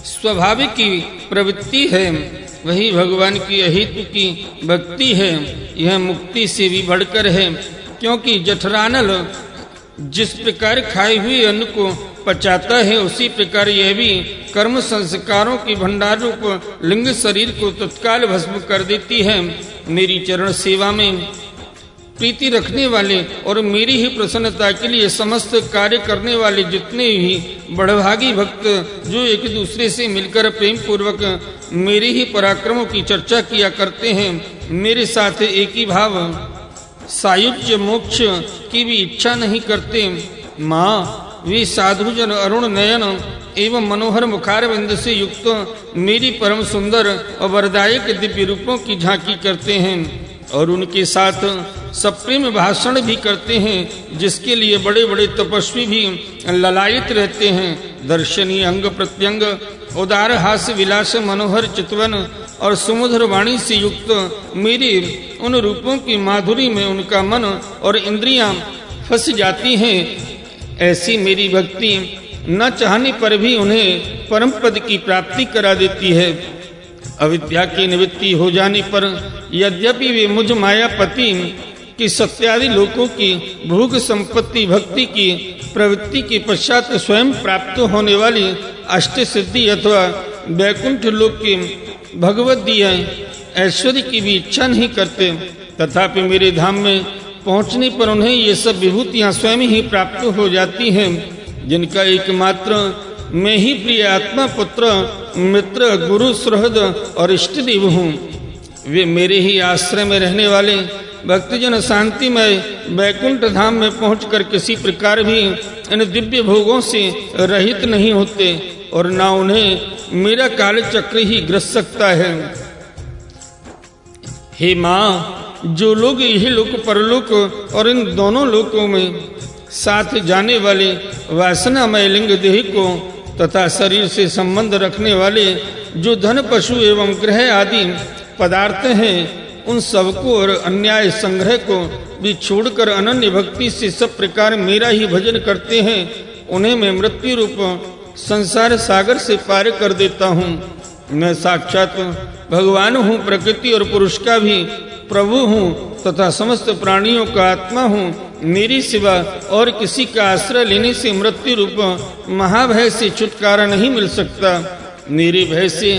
स्वाभाविक की प्रवृत्ति है, वही भगवान की अहेतु की भक्ति है। यह मुक्ति से भी बढ़कर है, क्योंकि जठरानल जिस प्रकार खाए हुए अन्न को पचाता है, उसी प्रकार यह भी कर्म संस्कारों की भंडार रूप लिंग शरीर को तत्काल भस्म कर देती है। मेरी चरण सेवा में प्रीति रखने वाले और मेरी ही प्रसन्नता के लिए समस्त कार्य करने वाले जितने भी बड़भागी भक्त जो एक दूसरे से मिलकर प्रेम पूर्वक मेरे ही पराक्रमों की चर्चा किया करते हैं, मेरे साथ एक ही भाव सायुज्य मोक्ष की भी इच्छा नहीं करते, माँ वे साधुजन अरुण नयन एवं मनोहर मुखारविंद से युक्त मेरी परम सुंदर और वरदायक दिव्य रूपों की झांकी करते हैं और उनके साथ सप्रेम भाषण भी करते हैं, जिसके लिए बड़े बड़े तपस्वी भी ललायित रहते हैं। दर्शनीय अंग प्रत्यंग उदार हास्य विलास मनोहर चितवन और सुमधुर वाणी से युक्त मेरे उन रूपों की माधुरी में उनका मन और इंद्रियां फंस जाती हैं। ऐसी मेरी भक्ति न चाहने पर भी उन्हें परम पद की प्राप्ति करा देती है। अविद्या की निवृत्ति हो जाने पर यद्यपि वे मुझ मायापति की सत्यादि लोकों की भोग संपत्ति भक्ति की प्रवृत्ति के पश्चात स्वयं प्राप्त होने वाली अष्ट सिद्धि अथवा वैकुंठ लोक की भगवदीय ऐश्वर्य की भी इच्छा नहीं करते, तथापि मेरे धाम में पहुंचने पर उन्हें ये सब विभूतियां स्वयं ही प्राप्त हो जाती हैं, जिनका एकमात्र मैं ही प्रिय आत्मा पुत्र मित्र गुरु सुहृद और इष्ट देव हूँ। वे मेरे ही आश्रय में रहने वाले भक्तजन शांतिमय वैकुंठ धाम में पहुंचकर किसी प्रकार भी इन दिव्य भोगों से रहित नहीं होते और ना उन्हें मेरा काल चक्र ही ग्रस सकता है। हे माँ, जो लोग यही लोक परलोक और इन दोनों लोकों में साथ जाने वाले वासनामय लिंग देह को तथा शरीर से संबंध रखने वाले जो धन पशु एवं ग्रह आदि पदार्थ हैं, उन सबको और अन्याय संग्रह को भी छोड़कर अनन्य भक्ति से सब प्रकार मेरा ही भजन करते हैं, उन्हें मैं मृत्यु रूप संसार सागर से पार कर देता हूँ। मैं साक्षात भगवान हूँ, प्रकृति और पुरुष का भी प्रभु हूँ तथा समस्त प्राणियों का आत्मा हूँ। मेरी सिवा और किसी का आश्रय लेने से मृत्यु रूप महाभय से छुटकारा नहीं मिल सकता। मेरे भय से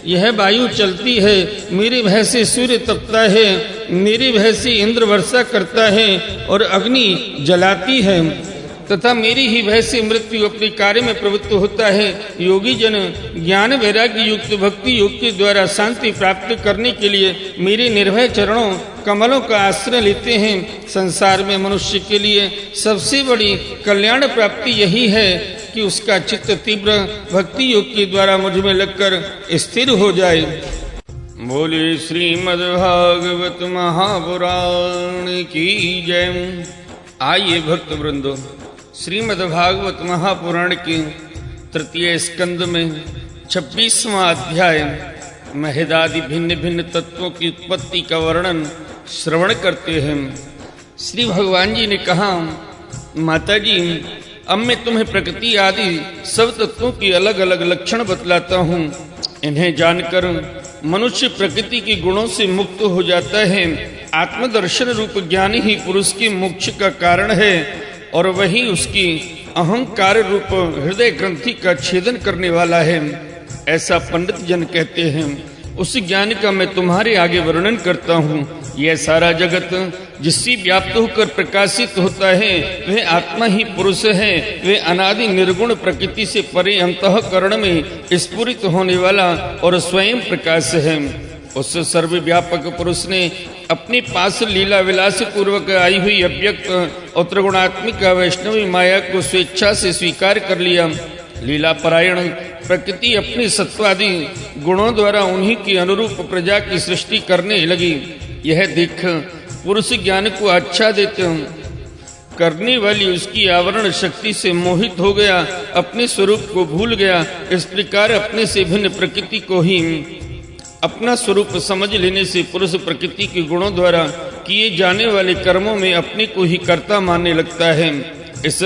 यह वायु चलती है, मेरे भय से सूर्य तपता है, मेरे भय से इंद्र वर्षा करता है और अग्नि जलाती है तथा मेरी ही भय से मृत्यु अपने कार्य में प्रवृत्त होता है। योगी जन ज्ञान वैराग्य युक्त भक्ति योग के द्वारा शांति प्राप्त करने के लिए मेरे निर्भय चरणों कमलों का आश्रय लेते हैं। संसार में मनुष्य के लिए सबसे बड़ी कल्याण प्राप्ति यही है कि उसका चित्त तीव्र भक्ति योग के द्वारा मुझ में लगकर स्थिर हो जाए। बोले श्रीमद्भागवत महापुराण की जय। आइए भक्त वृंदो, श्रीमद्भागवत महापुराण के तृतीय स्कंद में 26वां अध्याय महदादि भिन्न भिन्न तत्वों की उत्पत्ति का वर्णन श्रवण करते हैं। श्री भगवान जी ने कहा, माता जी, अब मैं तुम्हें प्रकृति आदि सब तत्वों की अलग अलग लक्षण बतलाता हूँ। इन्हें जानकर मनुष्य प्रकृति के गुणों से मुक्त हो जाता है। आत्मदर्शन रूप ज्ञान ही पुरुष के मोक्ष का कारण है और वही उसकी अहंकार रूप हृदय ग्रंथि का छेदन करने वाला है, ऐसा पंडित जन कहते हैं। उस ज्ञान का मैं तुम्हारे आगे वर्णन करता हूँ। यह सारा जगत जिससे व्याप्त होकर प्रकाशित होता है वह आत्मा ही पुरुष है। वह अनादि निर्गुण प्रकृति से परे अंतःकरण में स्फुरित होने वाला और स्वयं प्रकाश है। उस सर्वव्यापक पुरुष ने अपने पास लीला विलास पूर्वक आई हुई अव्यक्त और त्रिगुणात्मिक वैष्णवी माया को स्वेच्छा से स्वीकार कर लिया। लीला परायण प्रकृति अपने सत्वादि गुणों द्वारा उन्हीं के अनुरूप प्रजा की सृष्टि करने लगी। यह देख पुरुष ज्ञान को आच्छादित करने वाली उसकी आवरण शक्ति से मोहित हो गया, अपने स्वरूप को भूल गया। इस प्रकार अपने से भिन्न प्रकृति को ही अपना स्वरूप समझ लेने से पुरुष प्रकृति के गुणों द्वारा किए जाने वाले कर्मों में अपने को ही कर्ता मानने लगता है। इस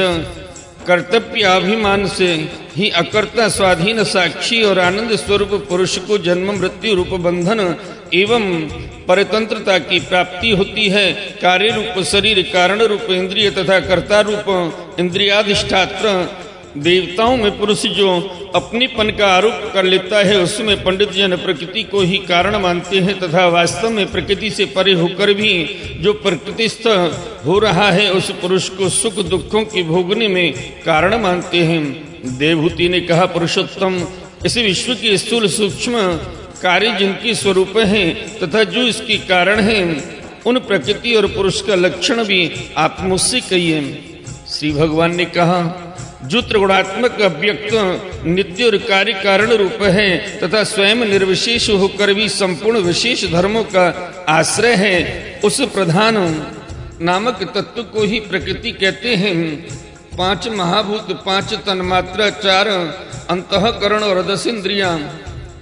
कर्तव्य अभिमान से ही अकर्ता स्वाधीन साक्षी और आनंद स्वरूप पुरुष को जन्म मृत्यु रूप बंधन एवं परतंत्रता की प्राप्ति होती है। कार्य रूप शरीर, कारण रूप इंद्रिय तथा कर्ता रूप इंद्रियाधिष्ठात्र देवताओं में पुरुष जो अपनीपन का आरोप कर लेता है, उसमें पंडित जन प्रकृति को ही कारण मानते हैं तथा वास्तव में प्रकृति से परे होकर भी जो प्रकृतिस्थ हो रहा है उस पुरुष को सुख दुखों के भोगने में कारण मानते हैं। देवहूति ने कहा, पुरुषोत्तम, इस विश्व के स्थूल सूक्ष्म कार्य जिनके स्वरूप हैं तथा जो इसके कारण हैं, उन प्रकृति और पुरुष का लक्षण भी आप मुझसे कहिए। श्री भगवान ने कहा, जो त्रिगुणात्मक अव्यक्त नित्य और कार्य कारण रूप है तथा स्वयं निर्विशेष होकर भी संपूर्ण विशेष धर्मों का आश्रय है, उस प्रधान नामक तत्व को ही प्रकृति कहते हैं। 5 महाभूत, 5 तन्मात्रा, 4 अंतःकरण और 10 इंद्रियां,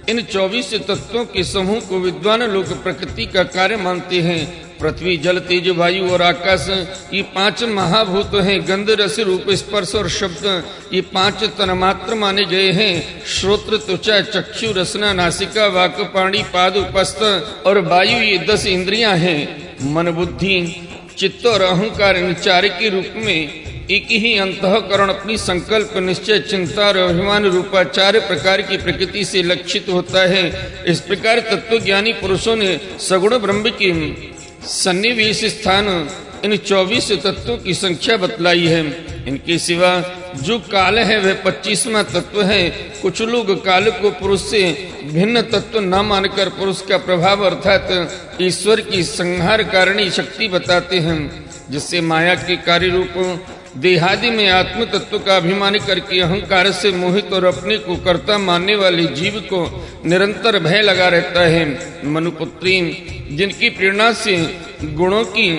इन 24 तत्वों के समूह को विद्वान लोग प्रकृति का कार्य मानते हैं। पृथ्वी, जल, तेज, वायु और आकाश ये 5 महाभूत हैं। गंध, रस, रूप, स्पर्श और शब्द ये 5 तन्मात्र माने गए हैं। श्रोत्र, त्वचा, चक्षु, रसना, नासिका, वाक्, पाणी, पाद, उपस्थ और वायु ये 10 इंद्रियां हैं। मन, बुद्धि, चित्त और अहंकार इन 4 के रूप में एक ही अंतःकरण अपनी संकल्प, निश्चय, चिंता और अभिमान रूपा 4 प्रकार की प्रकृति से लक्षित होता है। इस प्रकार तत्वज्ञानी पुरुषों ने सगुण ब्रह्म की सन्निवेश स्थान इन 24 तत्वों की संख्या बतलाई है। इनके सिवा जो काल है वह 25वां तत्व है। कुछ लोग काल को पुरुष से भिन्न तत्व न मानकर पुरुष का प्रभाव अर्थात ईश्वर की संहार कारिणी शक्ति बताते हैं, जिससे माया के कार्य रूप देहादि में आत्म तत्व का अभिमान करके अहंकार से मोहित और अपने को कर्ता मानने वाले जीव को निरंतर भय लगा रहता है। मनुपुत्री, जिनकी प्रेरणा से गुणों की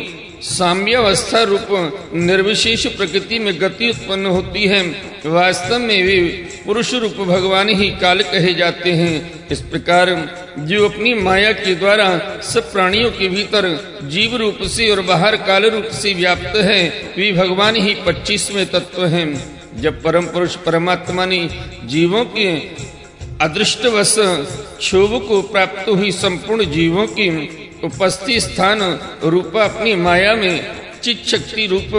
साम्यावस्था रूप निर्विशेष प्रकृति में गति उत्पन्न होती है, वास्तव में वे पुरुष रूप भगवान ही काल कहे जाते हैं। इस प्रकार जो अपनी माया के द्वारा सब प्राणियों के भीतर जीव रूप से और बाहर काल रूप से व्याप्त है, वे भगवान ही 25वें तत्व हैं। जब परम पुरुष परमात्मा ने जीवों के अदृष्टवश क्षोभ को प्राप्त हुई संपूर्ण जीवों की उपस्थित स्थान रूपा अपनी माया में चित शक्ति रूप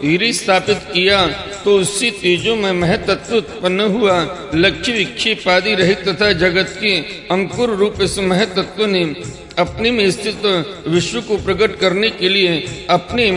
वीर्य स्थापित किया, तो उससे तेजो में महतत्व उत्पन्न हुआ। लक्ष्य विक्षेप आदि रहित तथा जगत के अंकुर रूप इस महतत्व ने अपने में स्थित विश्व को प्रकट करने के लिए अपने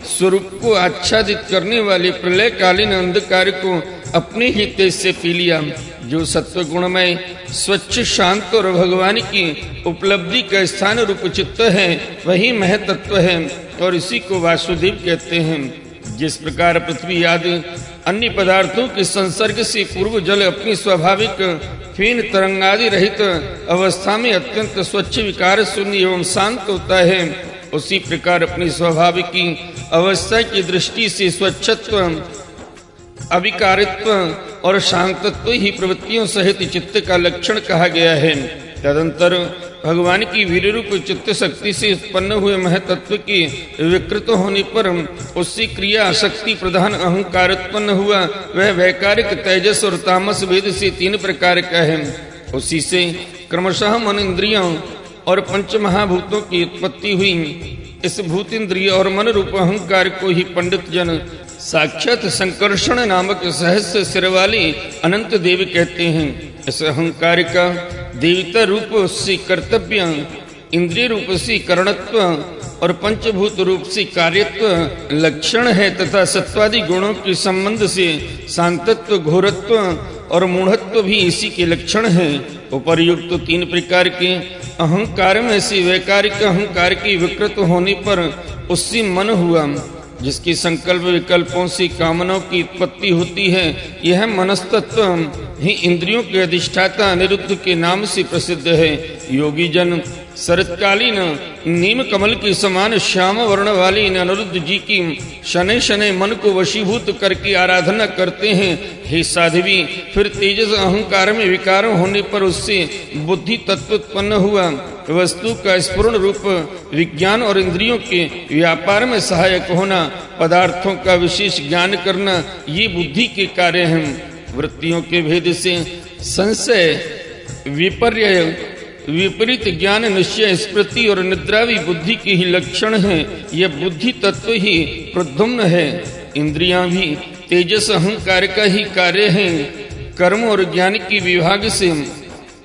स्वरूप को आच्छादित करने वाले प्रलयकालीन अंधकार को अपने ही तेज से पी लिया। जो सत्व गुणमय, स्वच्छ, शांत और भगवान की उपलब्धि का स्थान रूप चित्त है, वही महतत्व है और इसी को वासुदेव कहते हैं। जिस प्रकार पृथ्वी आदि अन्य पदार्थों के संसर्ग से पूर्व जल अपनी स्वाभाविक फीन तरंगादि रहित अवस्था में अत्यंत स्वच्छ, विकार शून्य एवं शांत होता है, उसी प्रकार अपनी स्वाभाविक अवस्था की दृष्टि से स्वच्छत्व, अविकारित्व और शांतत्व ही प्रवृत्तियों सहित चित्त का लक्षण कहा गया है। तदंतर भगवान की वीर रूप चित्त शक्ति से उत्पन्न हुए महतत्व के विकृत होने पर उससे क्रिया शक्ति प्रधान अहंकार उत्पन्न हुआ। वह वैकारिक तेजस और तामस भेद से 3 प्रकार का है। उसी से क्रमशः मन, इंद्रियों और 5 महाभूतों की उत्पत्ति हुई। इस भूत, इंद्रिय और मन रूप अहंकार को ही पंडित जन साक्षात संकर्षण नामक सहस्र सिर वाले अनंत देव कहते हैं। इस अहंकार का देवता रूप से कर्तव्य, इंद्रिय रूप से करणत्व और पंचभूत रूप से कार्यत्व लक्षण है तथा सत्वादि गुणों के संबंध से शांतत्व, घोरत्व और मूढ़त्व भी इसी के लक्षण हैं। उपर्युक्त 3 प्रकार के अहंकार में से वैकारिक अहंकार के विकृत होने पर उससे मन हुआ, जिसकी संकल्प विकल्पों से कामनाओं की उत्पत्ति होती है। यह मनस्तत्व ही इंद्रियों के अधिष्ठाता अनिरुद्ध के नाम से प्रसिद्ध है। योगी जन शरतकालीन नीम कमल के समान श्याम वर्ण वाले इन अनिरुद्ध जी की शनै शनै मन को वशीभूत करके आराधना करते हैं। हे साध्वी, फिर तेजस अहंकार में विकार होने पर उससे बुद्धि तत्व उत्पन्न हुआ। वस्तु का स्फुरण रूप विज्ञान और इंद्रियों के व्यापार में सहायक होना, पदार्थों का विशेष ज्ञान करना, ये बुद्धि के कार्य हैं। वृत्तियों के भेद से संशय, विपर्य, विपरीत ज्ञान, निश्चय, स्मृति और निद्रावी बुद्धि के ही लक्षण हैं। यह बुद्धि तत्व ही प्रद्युम्न है। इंद्रियां भी तेजस अहंकार का ही कार्य हैं। कर्म और ज्ञान की विभाग से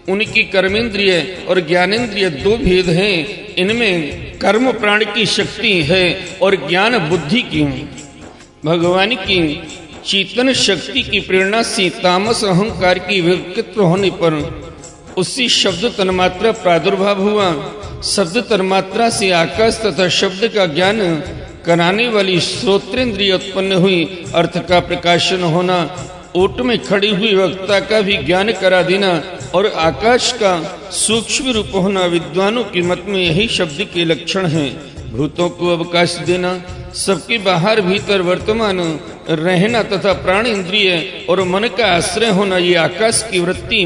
उनकी कर्मेंद्रिय और ज्ञानेंद्रिय दो भेद हैं। इनमें कर्म प्राण की शक्ति है और ज्ञान बुद्धि की। भगवान की चेतन शक्ति की प्रेरणा से तामस अहंकार की व्यक्तित्व होने पर उसी शब्द तन्मात्रा प्रादुर्भाव हुआ। शब्द तन्मात्रा से आकाश तथा शब्द का ज्ञान कराने वाली श्रोत्रेंद्रिय उत्पन्न हुई। अर्थ का प्रकाशन होना, ओट में खड़ी हुई वक्ता का भी ज्ञान करा देना और आकाश का सूक्ष्म रूप होना, विद्वानों के मत में यही शब्द के लक्षण हैं। भूतों को अवकाश देना, सबके बाहर भीतर वर्तमान रहना तथा प्राण इंद्रिय और मन का आश्रय होना, ये आकाश की वृत्ति